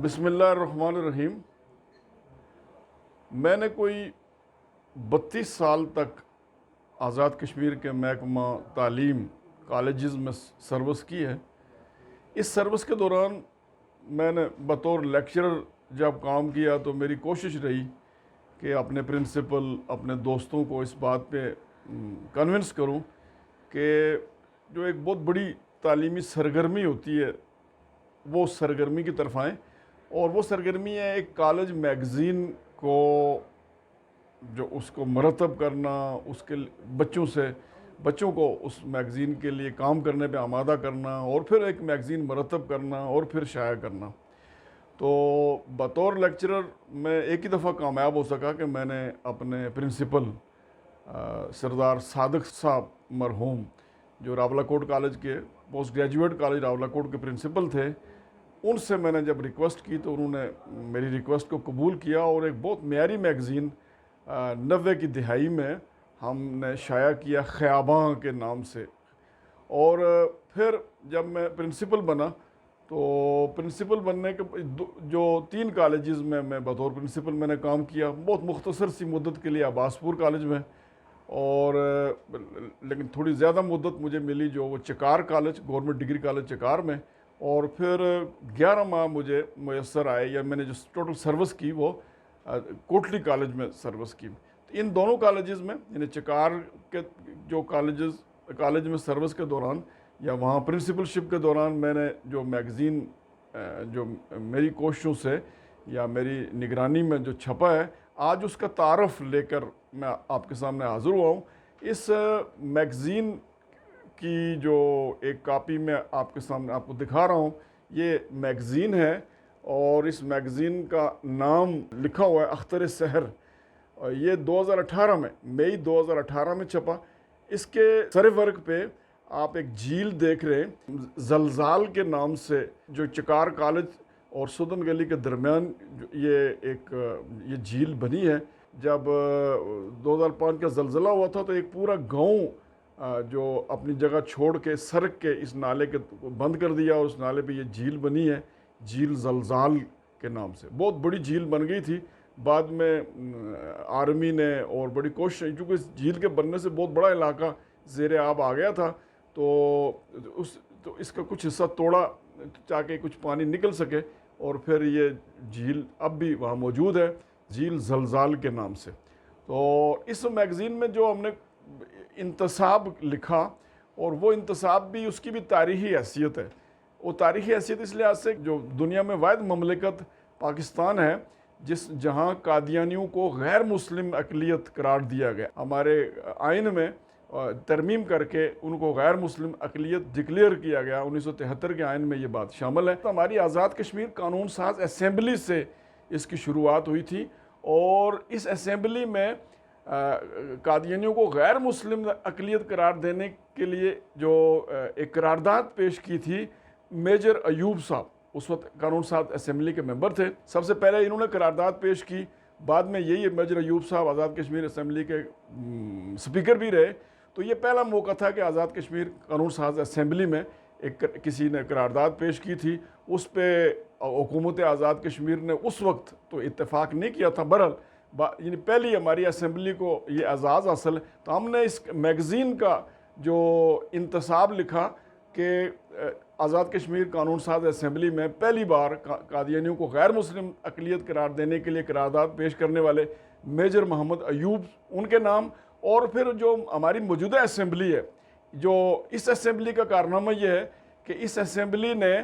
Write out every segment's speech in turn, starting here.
بسم اللہ الرحمن الرحیم۔ میں نے کوئی 32 سال تک آزاد کشمیر کے محکمہ تعلیم کالجز میں سروس کی ہے۔ اس سروس کے دوران میں نے بطور لیکچرر جب کام کیا تو میری کوشش رہی کہ اپنے پرنسپل اپنے دوستوں کو اس بات پہ کنونس کروں کہ جو ایک بہت بڑی تعلیمی سرگرمی ہوتی ہے وہ اس سرگرمی کی طرف آئیں، اور وہ سرگرمی ہے ایک کالج میگزین کو جو اس کو مرتب کرنا، اس کے بچوں کو اس میگزین کے لیے کام کرنے پہ آمادہ کرنا، اور پھر ایک میگزین مرتب کرنا اور پھر شائع کرنا۔ تو بطور لیکچرر میں ایک ہی دفعہ کامیاب ہو سکا کہ میں نے اپنے پرنسپل سردار صادق صاحب مرحوم جو راولہ کوٹ کالج کے پوسٹ گریجویٹ کالج راولہ کوٹ کے پرنسپل تھے، ان سے میں نے جب ریکویسٹ کی تو انہوں نے میری ریکویسٹ کو قبول کیا، اور ایک بہت معیاری میگزین 90 کی دہائی میں ہم نے شائع کیا خیاباں کے نام سے۔ اور پھر جب میں پرنسپل بنا تو پرنسپل بننے کے جو 3 کالجز میں بطور پرنسپل میں نے کام کیا، بہت مختصر سی مدت کے لیے عباسپور کالج میں، اور لیکن تھوڑی زیادہ مدت مجھے ملی جو وہ چکار کالج گورنمنٹ ڈگری کالج چکار میں، اور پھر 11 ماہ مجھے میسر آئے، یا میں نے جو ٹوٹل سروس کی وہ کوٹلی کالج میں سروس کی۔ تو ان دونوں کالجز میں یعنی چکار کے جو کالج میں سروس کے دوران یا وہاں پرنسپلشپ کے دوران میں نے جو میگزین جو میری کوششوں سے یا میری نگرانی میں جو چھپا ہے، آج اس کا تعارف لے کر میں آپ کے سامنے حاضر ہوا ہوں۔ اس میگزین کی جو ایک کاپی میں آپ کے سامنے آپ کو دکھا رہا ہوں، یہ میگزین ہے، اور اس میگزین کا نام لکھا ہوا ہے اختر سحر، اور یہ 2018 میں مئی 2018 میں چھپا۔ اس کے سر ورق پہ آپ ایک جھیل دیکھ رہے ہیں زلزال کے نام سے، جو چکار کالج اور سدن گلی کے درمیان یہ جھیل بنی ہے۔ جب 2005 کا زلزلہ ہوا تھا تو ایک پورا گاؤں جو اپنی جگہ چھوڑ کے سڑک کے اس نالے کے بند کر دیا، اور اس نالے پہ یہ جھیل بنی ہے، جھیل زلزال کے نام سے۔ بہت بڑی جھیل بن گئی تھی، بعد میں آرمی نے اور بڑی کوشش، چونکہ اس جھیل کے بننے سے بہت بڑا علاقہ زیر آب آ گیا تھا، تو اس کا کچھ حصہ توڑا تاکہ کچھ پانی نکل سکے، اور پھر یہ جھیل اب بھی وہاں موجود ہے، جھیل زلزال کے نام سے۔ تو اس میگزین میں جو ہم نے انتصاب لکھا، اور وہ انتصاب بھی اس کی بھی تاریخی حیثیت ہے۔ وہ تاریخی حیثیت اس لحاظ سے جو دنیا میں واحد مملکت پاکستان ہے جہاں قادیانیوں کو غیر مسلم اقلیت قرار دیا گیا۔ ہمارے آئین میں ترمیم کر کے ان کو غیر مسلم اقلیت ڈکلیئر کیا گیا، 1973 کے آئین میں یہ بات شامل ہے۔ ہماری آزاد کشمیر قانون ساز اسمبلی سے اس کی شروعات ہوئی تھی، اور اس اسمبلی میں قادیانیوں کو غیر مسلم اقلیت قرار دینے کے لیے جو ایک قرارداد پیش کی تھی میجر ایوب صاحب، اس وقت قانون ساز اسمبلی کے ممبر تھے۔ سب سے پہلے انہوں نے قرارداد پیش کی، بعد میں یہی میجر ایوب صاحب آزاد کشمیر اسمبلی کے سپیکر بھی رہے۔ تو یہ پہلا موقع تھا کہ آزاد کشمیر قانون ساز اسمبلی میں کسی نے قرارداد پیش کی تھی، اس پہ حکومت آزاد کشمیر نے اس وقت تو اتفاق نہیں کیا تھا، بہرحال یعنی پہلی ہماری اسمبلی کو یہ اعزاز حاصل ہے۔ تو ہم نے اس میگزین کا جو انتصاب لکھا کہ آزاد کشمیر قانون ساز اسمبلی میں پہلی بار قادیانیوں کو غیر مسلم اقلیت قرار دینے کے لیے قرارداد پیش کرنے والے میجر محمد ایوب ان کے نام، اور پھر جو ہماری موجودہ اسمبلی ہے، جو اس اسمبلی کا کارنامہ یہ ہے کہ اس اسمبلی نے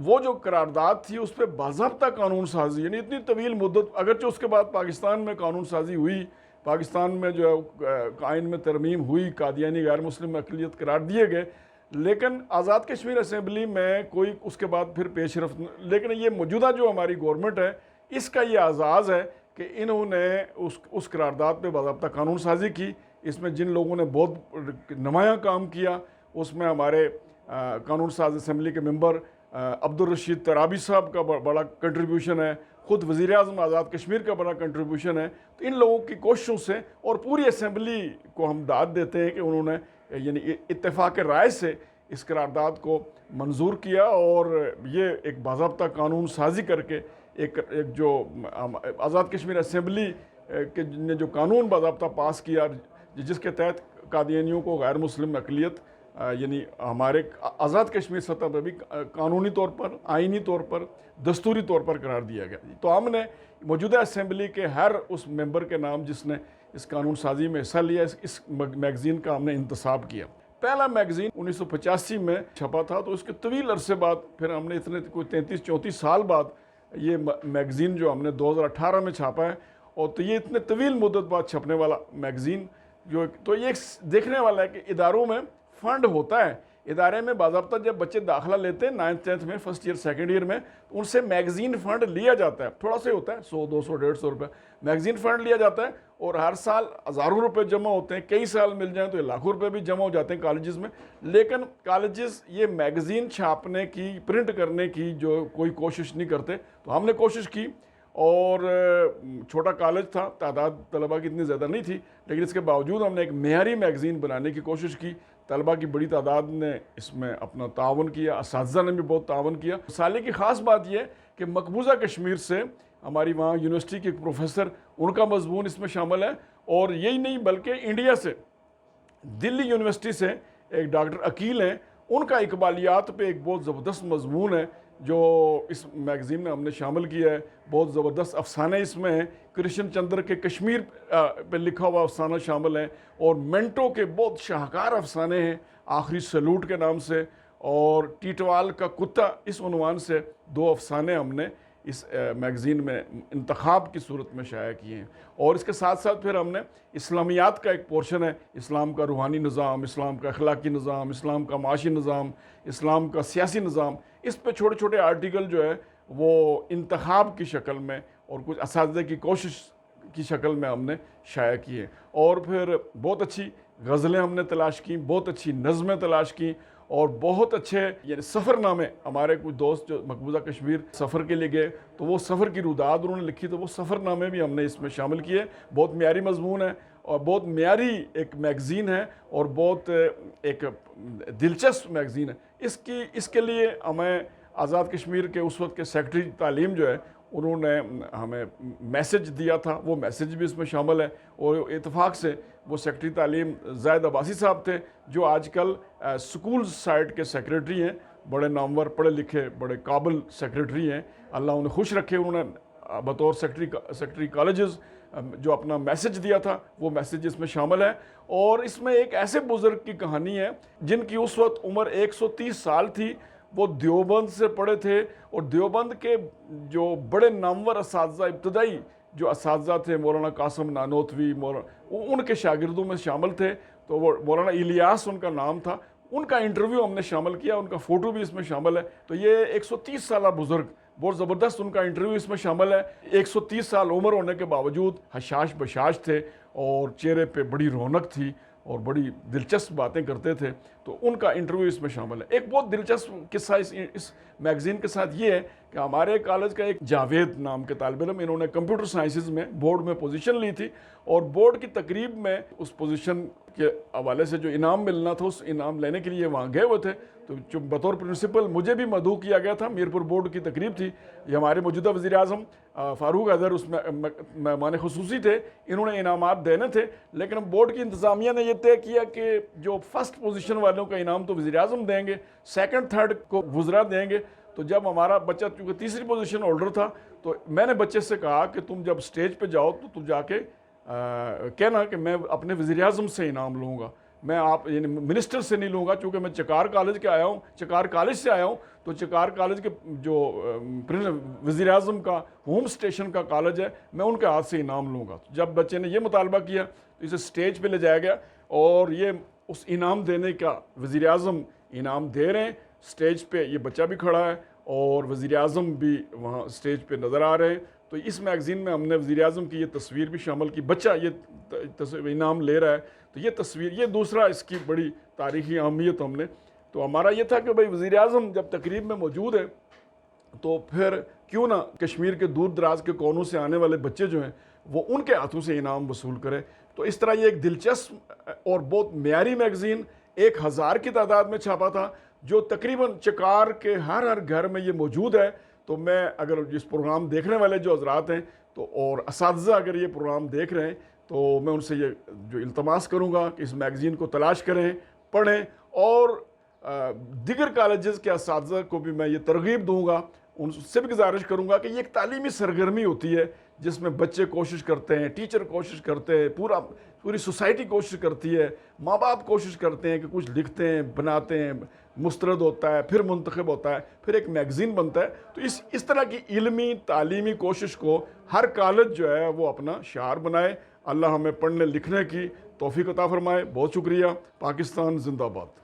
وہ جو قرارداد تھی اس پہ باضابطہ قانون سازی، یعنی اتنی طویل مدت، اگرچہ اس کے بعد پاکستان میں قانون سازی ہوئی، پاکستان میں جو آئین میں ترمیم ہوئی، قادیانی غیر مسلم اقلیت قرار دیے گئے، لیکن آزاد کشمیر اسمبلی میں کوئی اس کے بعد پھر پیش رفت، لیکن یہ موجودہ جو ہماری گورنمنٹ ہے اس کا یہ اعزاز ہے کہ انہوں نے اس قرارداد پہ باضابطہ قانون سازی کی۔ اس میں جن لوگوں نے بہت نمایاں کام کیا، اس میں ہمارے قانون ساز اسمبلی کے ممبر عبدالرشید ترابی صاحب کا بڑا کنٹریبیوشن ہے، خود وزیر اعظم آزاد کشمیر کا بڑا کنٹریبیوشن ہے۔ تو ان لوگوں کی کوششوں سے اور پوری اسمبلی کو ہم داد دیتے ہیں کہ انہوں نے یعنی اتفاق رائے سے اس قرارداد کو منظور کیا اور یہ ایک باضابطہ قانون سازی کر کے ایک جو آزاد کشمیر اسمبلی کے نے جو قانون باضابطہ پاس کیا جس کے تحت قادیانیوں کو غیر مسلم اقلیت یعنی ہمارے آزاد کشمیر سطح پہ بھی قانونی طور پر، آئینی طور پر، دستوری طور پر قرار دیا گیا۔ تو ہم نے موجودہ اسمبلی کے ہر اس ممبر کے نام جس نے اس قانون سازی میں حصہ لیا اس میگزین کا ہم نے انتصاب کیا۔ پہلا میگزین 1985 میں چھپا تھا، تو اس کے طویل عرصے بعد پھر ہم نے اتنے کوئی 33-34 سال بعد یہ میگزین جو ہم نے 2018 میں چھاپا ہے، اور تو یہ اتنے طویل مدت بعد چھپنے والا میگزین تو یہ دیکھنے والا ہے کہ اداروں میں فنڈ ہوتا ہے۔ ادارے میں باضابطہ جب بچے داخلہ لیتے ہیں 9th 10th میں، فرسٹ ایئر سیکنڈ ایئر میں، تو ان سے میگزین فنڈ لیا جاتا ہے، تھوڑا سا ہوتا ہے 100 200 150 روپے میگزین فنڈ لیا جاتا ہے، اور ہر سال ہزاروں روپے جمع ہوتے ہیں، کئی سال مل جائیں تو یہ لاکھوں روپے بھی جمع ہو جاتے ہیں کالجز میں۔ لیکن کالجز یہ میگزین چھاپنے کی، پرنٹ کرنے کی جو کوئی کوشش نہیں کرتے، تو ہم نے کوشش کی، اور چھوٹا کالج تھا، تعداد طلبہ کی اتنی زیادہ نہیں تھی، لیکن اس کے باوجود ہم نے ایک معیاری میگزین بنانے کی کوشش کی۔ طلبہ کی بڑی تعداد نے اس میں اپنا تعاون کیا، اساتذہ نے بھی بہت تعاون کیا۔ سالے کی خاص بات یہ کہ مقبوضہ کشمیر سے ہماری وہاں یونیورسٹی کے پروفیسر، ان کا مضمون اس میں شامل ہے، اور یہی نہیں بلکہ انڈیا سے، دلی یونیورسٹی سے ایک ڈاکٹر عقیل ہیں، ان کا اقبالیات پہ ایک بہت زبردست مضمون ہے جو اس میگزین میں ہم نے شامل کیا ہے۔ بہت زبردست افسانے اس میں ہیں، کرشن چندر کے کشمیر پہ لکھا ہوا افسانہ شامل ہے، اور منٹو کے بہت شاہکار افسانے ہیں آخری سلوٹ کے نام سے، اور ٹیٹوال کا کتا اس عنوان سے 2 افسانے ہم نے اس میگزین میں انتخاب کی صورت میں شائع کیے ہیں۔ اور اس کے ساتھ ساتھ پھر ہم نے اسلامیات کا ایک پورشن ہے، اسلام کا روحانی نظام، اسلام کا اخلاقی نظام، اسلام کا معاشی نظام، اسلام کا سیاسی نظام، اس پہ چھوٹے چھوٹے آرٹیکل جو ہے وہ انتخاب کی شکل میں اور کچھ اساتذہ کی کوشش کی شکل میں ہم نے شائع کیے۔ اور پھر بہت اچھی غزلیں ہم نے تلاش کی، بہت اچھی نظمیں تلاش کی، اور بہت اچھے یعنی سفر نامے، ہمارے کچھ دوست جو مقبوضہ کشمیر سفر کے لیے گئے تو وہ سفر کی روداد انہوں نے لکھی، تو وہ سفر نامے بھی ہم نے اس میں شامل کیے۔ بہت معیاری مضمون ہے اور بہت معیاری ایک میگزین ہے، اور بہت ایک دلچسپ میگزین ہے۔ اس کے لیے ہمیں آزاد کشمیر کے اس وقت کے سیکرٹری تعلیم جو ہے انہوں نے ہمیں میسج دیا تھا، وہ میسج بھی اس میں شامل ہے، اور اتفاق سے وہ سیکرٹری تعلیم زاہد عباسی صاحب تھے جو آج کل سکول سائٹ کے سیکرٹری ہیں، بڑے نامور پڑھے لکھے بڑے قابل سیکرٹری ہیں، اللہ انہیں خوش رکھے۔ انہوں نے بطور سیکرٹری کالجز جو اپنا میسج دیا تھا وہ میسج اس میں شامل ہے۔ اور اس میں ایک ایسے بزرگ کی کہانی ہے جن کی اس وقت عمر 130 سال تھی، وہ دیوبند سے پڑھے تھے، اور دیوبند کے جو بڑے نامور اساتذہ، ابتدائی جو اساتذہ تھے، مولانا قاسم نانوتوی، ان کے شاگردوں میں شامل تھے، تو وہ مولانا الیاس ان کا نام تھا۔ ان کا انٹرویو ہم نے شامل کیا، ان کا فوٹو بھی اس میں شامل ہے۔ تو یہ 130 سالہ بزرگ، بہت زبردست ان کا انٹرویو اس میں شامل ہے۔ 130 سال عمر ہونے کے باوجود حشاش بشاش تھے، اور چہرے پہ بڑی رونق تھی، اور بڑی دلچسپ باتیں کرتے تھے، تو ان کا انٹرویو اس میں شامل ہے۔ ایک بہت دلچسپ قصہ اس میگزین کے ساتھ یہ ہے کہ ہمارے کالج کا ایک جاوید نام کے طالب علم، انہوں نے کمپیوٹر سائنسز میں بورڈ میں پوزیشن لی تھی، اور بورڈ کی تقریب میں اس پوزیشن کے حوالے سے جو انعام ملنا تھا اس انعام لینے کے لیے وہاں گئے ہوئے تھے، تو جو بطور پرنسپل مجھے بھی مدعو کیا گیا تھا، میرپور بورڈ کی تقریب تھی، یہ ہمارے موجودہ وزیر اعظم فاروق حیدر اس میں مہمان خصوصی تھے، انہوں نے انعامات دینے تھے، لیکن بورڈ کی انتظامیہ نے یہ طے کیا کہ جو فرسٹ پوزیشن والوں کا انعام تو وزیر اعظم دیں گے، سیکنڈ تھرڈ کو وزراء دیں گے۔ تو جب ہمارا بچہ چونکہ تیسری پوزیشن ہولڈر تھا، تو میں نے بچے سے کہا کہ تم جب سٹیج پہ جاؤ تو تم جا کے کہنا کہ میں اپنے وزیر اعظم سے انعام لوں گا، میں آپ یعنی منسٹر سے نہیں لوں گا، چونکہ میں چکار کالج سے آیا ہوں، تو چکار کالج کے جو وزیر اعظم کا ہوم اسٹیشن کا کالج ہے، میں ان کے ہاتھ سے انعام لوں گا۔ جب بچے نے یہ مطالبہ کیا تو اسے سٹیج پہ لے جایا گیا، اور یہ اس انعام دینے کا وزیر اعظم انعام دے رہے ہیں، سٹیج پہ یہ بچہ بھی کھڑا ہے، اور وزیر اعظم بھی وہاں سٹیج پہ نظر آ رہے ہیں۔ تو اس میگزین میں ہم نے وزیر اعظم کی یہ تصویر بھی شامل کی، بچہ یہ انعام لے رہا ہے، تو یہ تصویر، یہ دوسرا اس کی بڑی تاریخی اہمیت ہم نے۔ تو ہمارا یہ تھا کہ بھائی وزیر اعظم جب تقریب میں موجود ہے تو پھر کیوں نہ کشمیر کے دور دراز کے کونوں سے آنے والے بچے جو ہیں وہ ان کے ہاتھوں سے انعام وصول کرے۔ تو اس طرح یہ ایک دلچسپ اور بہت معیاری میگزین، 1000 کی تعداد میں چھاپا تھا، جو تقریباً چکار کے ہر گھر میں یہ موجود ہے۔ تو میں اگر اس پروگرام دیکھنے والے جو حضرات ہیں تو اور اساتذہ اگر یہ پروگرام دیکھ رہے ہیں تو میں ان سے یہ جو التماس کروں گا کہ اس میگزین کو تلاش کریں، پڑھیں، اور دیگر کالجز کے اساتذہ کو بھی میں یہ ترغیب دوں گا، ان سے بھی گزارش کروں گا کہ یہ ایک تعلیمی سرگرمی ہوتی ہے جس میں بچے کوشش کرتے ہیں، ٹیچر کوشش کرتے ہیں، پوری سوسائٹی کوشش کرتی ہے، ماں باپ کوشش کرتے ہیں کہ کچھ لکھتے ہیں، بناتے ہیں، مسترد ہوتا ہے، پھر منتخب ہوتا ہے، پھر ایک میگزین بنتا ہے۔ تو اس طرح کی علمی تعلیمی کوشش کو ہر کالج جو ہے وہ اپنا شعار بنائے۔ اللہ ہمیں پڑھنے لکھنے کی توفیق عطا فرمائے۔ بہت شکریہ۔ پاکستان زندہ باد۔